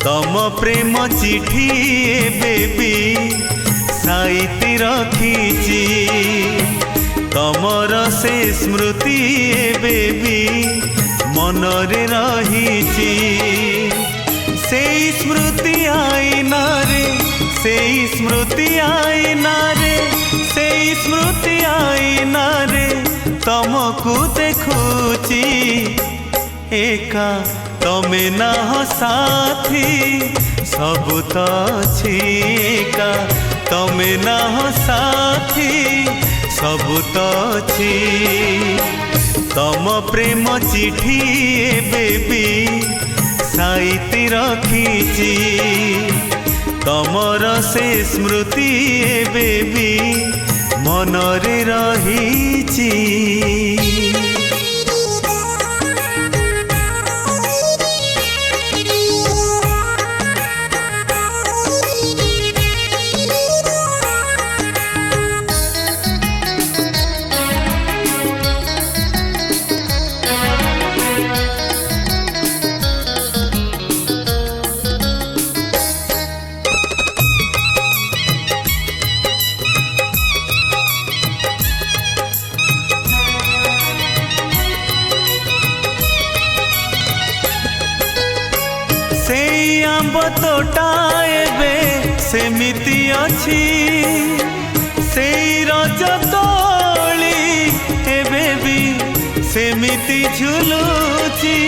तम प्रेम चिठी बेबी साइती रखीची तमर से स्मृति बेबी मनरे रहीची से स्मृति आईना रे से स्मृति आईना रे से स्मृति आईना रे तमको देखुची एका तमे ना साथी सब तो अछि एका तमे ना साथी सब तो अछि तम प्रेम चिठी बेबी साइती रखीची तमर से स्मृति बेबी मनरे रहीची। से आंब तोटा एबे सेमिति अछि से रज तोली एबे भी सेमिति झुलुची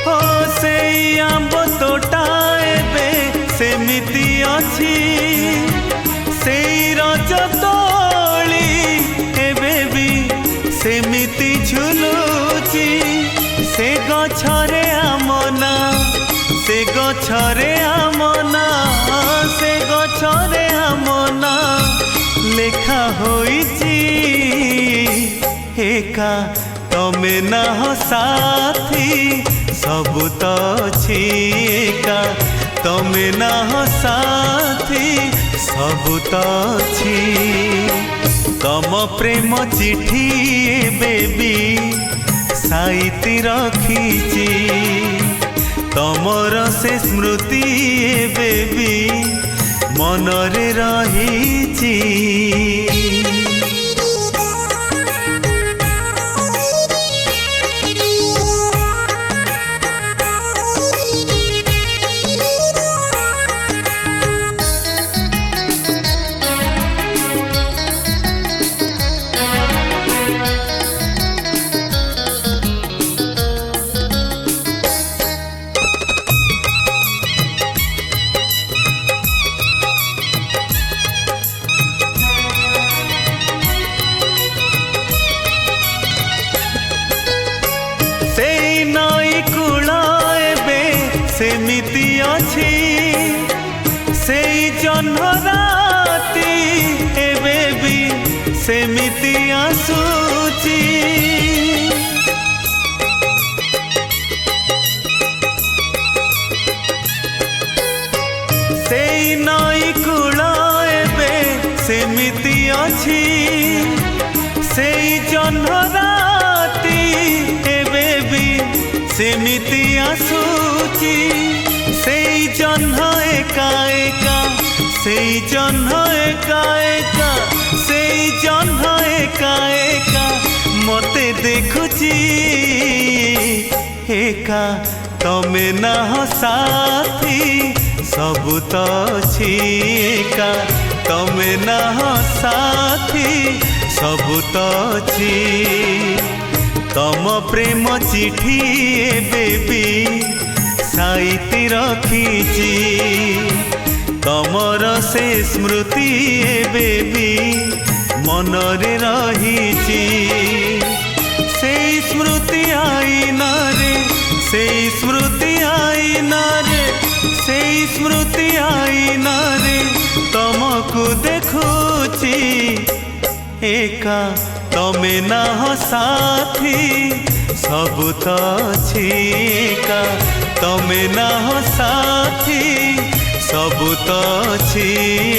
हो से आंब तोटा एबे सेमिति अछि से रज तोली सेमिति झुलुची से गछरे आमना से गछरे आमना से गछरे आमना लेखा होईची एका तमे ना साथी सब तो अछि एका तमे ना साथी सब तो अछि तम प्रेम चिठी बेबी साइती रखीची तमर से स्मृति बेबी मनरे रहीची। नई कूल एबे सेमिति अछि से जह्न राति एबे भी सेमिति आसुची से नई कूल एबे सेमिति अछि से जह्न राति एबे भी सेमिति आसुची से जह्न एका एका से जह्न एका एका से जह्न एका एका मते देखुची एका तमे ना साथी सब तो अछि एका तमे ना साथी सब तो अछि तम प्रेम चिठी बेबी साइती रखीची तमर से स्मृति बेबी मनरे रहीची से स्मृति आईना रे से स्मृति आईना रे से स्मृति आईना रे तमको देखुची एका तमे ना साथी सब तो अछि एका तमे ना साथी सब तो अछि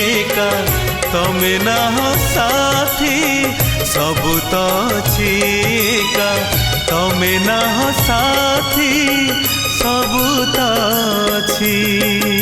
एका तमे ना हो साथी सबु तो अछि एका तमे ना हो साथी सबु तो अछि।